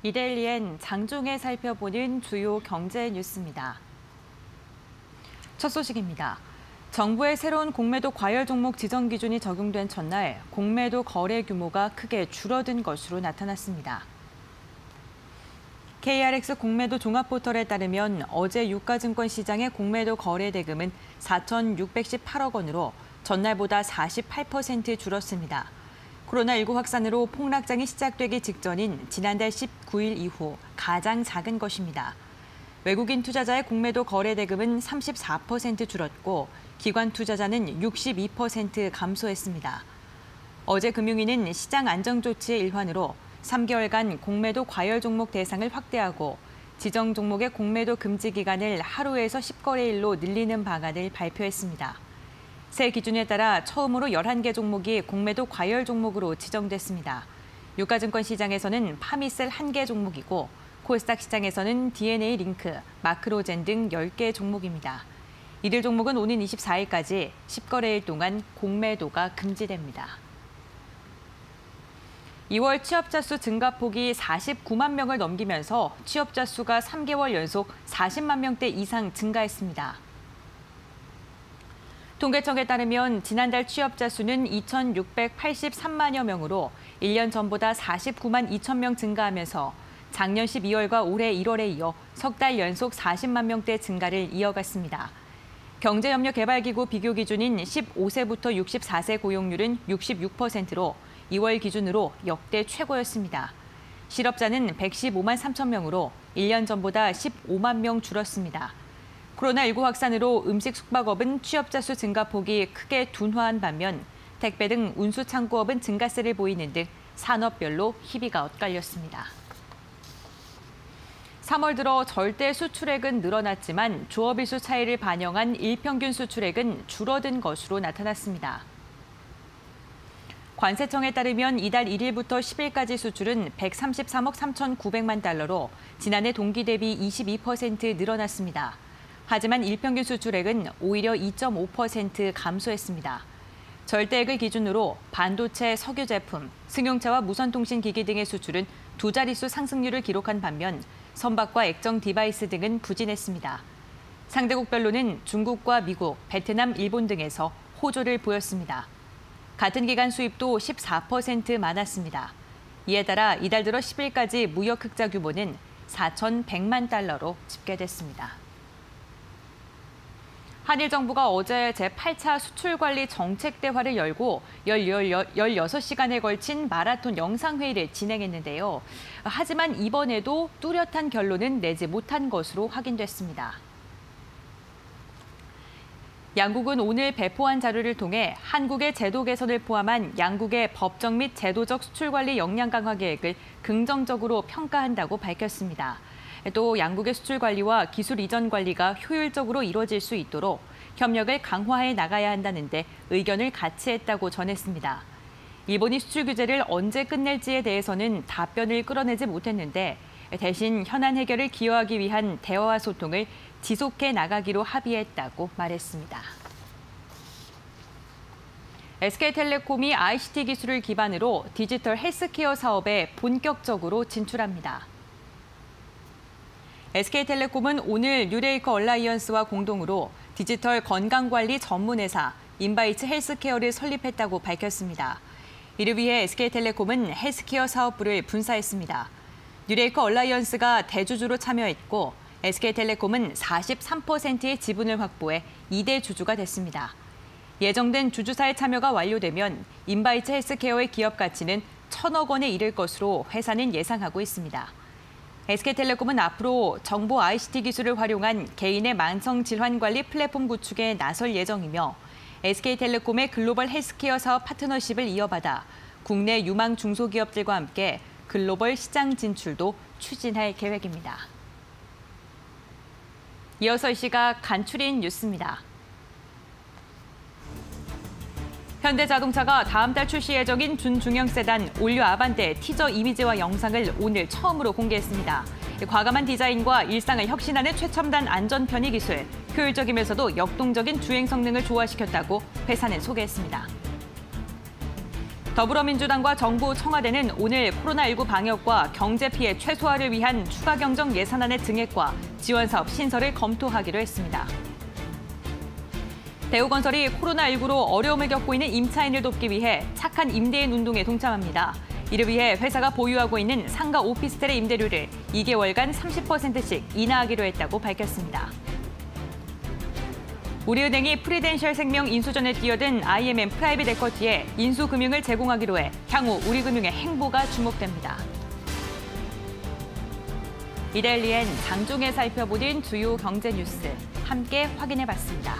이데일리엔 장중에 살펴보는 주요 경제 뉴스입니다. 첫 소식입니다. 정부의 새로운 공매도 과열 종목 지정 기준이 적용된 첫날 공매도 거래 규모가 크게 줄어든 것으로 나타났습니다. KRX 공매도 종합포털에 따르면 어제 유가증권 시장의 공매도 거래 대금은 4,618억 원으로 전날보다 48% 줄었습니다. 코로나19 확산으로 폭락장이 시작되기 직전인 지난달 19일 이후 가장 작은 것입니다. 외국인 투자자의 공매도 거래 대금은 34% 줄었고 기관 투자자는 62% 감소했습니다. 어제 금융위는 시장 안정 조치의 일환으로 3개월간 공매도 과열 종목 대상을 확대하고 지정 종목의 공매도 금지 기간을 하루에서 10거래일로 늘리는 방안을 발표했습니다. 새 기준에 따라 처음으로 11개 종목이 공매도 과열 종목으로 지정됐습니다. 유가증권 시장에서는 파미셀 1개 종목이고 코스닥 시장에서는 DNA 링크, 마크로젠 등 10개 종목입니다. 이들 종목은 오는 24일까지 10거래일 동안 공매도가 금지됩니다. 2월 취업자 수 증가폭이 49만 명을 넘기면서 취업자 수가 3개월 연속 40만 명대 이상 증가했습니다. 통계청에 따르면 지난달 취업자 수는 2,683만여 명으로 1년 전보다 49만 2천 명 증가하면서 작년 12월과 올해 1월에 이어 석 달 연속 40만 명대 증가를 이어갔습니다. 경제협력개발기구 비교 기준인 15세부터 64세 고용률은 66%로 2월 기준으로 역대 최고였습니다. 실업자는 115만 3천 명으로 1년 전보다 15만 명 줄었습니다. 코로나19 확산으로 음식 숙박업은 취업자 수 증가폭이 크게 둔화한 반면 택배 등 운수 창구업은 증가세를 보이는 등 산업별로 희비가 엇갈렸습니다. 3월 들어 절대 수출액은 늘어났지만 조업일수 차이를 반영한 일평균 수출액은 줄어든 것으로 나타났습니다. 관세청에 따르면 이달 1일부터 10일까지 수출은 133억 3,900만 달러로 지난해 동기 대비 22% 늘어났습니다. 하지만 일평균 수출액은 오히려 2.5% 감소했습니다. 절대액을 기준으로 반도체, 석유 제품, 승용차와 무선통신기기 등의 수출은 두 자릿수 상승률을 기록한 반면 선박과 액정 디바이스 등은 부진했습니다. 상대국별로는 중국과 미국, 베트남, 일본 등에서 호조를 보였습니다. 같은 기간 수입도 14% 많았습니다. 이에 따라 이달 들어 10일까지 무역 흑자 규모는 4,100만 달러로 집계됐습니다. 한일 정부가 어제 제8차 수출관리 정책대화를 열고 16시간에 걸친 마라톤 영상회의를 진행했는데요. 하지만 이번에도 뚜렷한 결론은 내지 못한 것으로 확인됐습니다. 양국은 오늘 배포한 자료를 통해 한국의 제도 개선을 포함한 양국의 법적 및 제도적 수출관리 역량 강화 계획을 긍정적으로 평가한다고 밝혔습니다. 또 양국의 수출 관리와 기술 이전 관리가 효율적으로 이루어질 수 있도록 협력을 강화해 나가야 한다는데 의견을 같이 했다고 전했습니다. 일본이 수출 규제를 언제 끝낼지에 대해서는 답변을 끌어내지 못했는데 대신 현안 해결을 기여하기 위한 대화와 소통을 지속해 나가기로 합의했다고 말했습니다. SK텔레콤이 ICT 기술을 기반으로 디지털 헬스케어 사업에 본격적으로 진출합니다. SK텔레콤은 오늘 뉴레이커 얼라이언스와 공동으로 디지털 건강관리 전문회사 인바이츠 헬스케어를 설립했다고 밝혔습니다. 이를 위해 SK텔레콤은 헬스케어 사업부를 분사했습니다. 뉴레이커 얼라이언스가 대주주로 참여했고 SK텔레콤은 43%의 지분을 확보해 2대 주주가 됐습니다. 예정된 주주사의 참여가 완료되면 인바이츠 헬스케어의 기업 가치는 1,000억 원에 이를 것으로 회사는 예상하고 있습니다. SK텔레콤은 앞으로 정보 ICT 기술을 활용한 개인의 만성 질환 관리 플랫폼 구축에 나설 예정이며 SK텔레콤의 글로벌 헬스케어 사업 파트너십을 이어받아 국내 유망 중소기업들과 함께 글로벌 시장 진출도 추진할 계획입니다. 이어서 이 시각 간추린 뉴스입니다. 현대자동차가 다음 달 출시 예정인 준중형 세단 올류 아반떼 티저 이미지와 영상을 오늘 처음으로 공개했습니다. 과감한 디자인과 일상을 혁신하는 최첨단 안전 편의 기술, 효율적이면서도 역동적인 주행 성능을 조화시켰다고 회사는 소개했습니다. 더불어민주당과 정부, 청와대는 오늘 코로나19 방역과 경제 피해 최소화를 위한 추가 경정 예산안의 증액과 지원 사업 신설을 검토하기로 했습니다. 대우건설이 코로나19로 어려움을 겪고 있는 임차인을 돕기 위해 착한 임대인 운동에 동참합니다. 이를 위해 회사가 보유하고 있는 상가 오피스텔의 임대료를 2개월간 30%씩 인하하기로 했다고 밝혔습니다. 우리은행이 프리덴셜 생명 인수전에 뛰어든 IMM 프라이빗 에쿼티에 인수금융을 제공하기로 해 향후 우리금융의 행보가 주목됩니다. 이데일리엔 장중에 살펴보는 주요 경제 뉴스 함께 확인해봤습니다.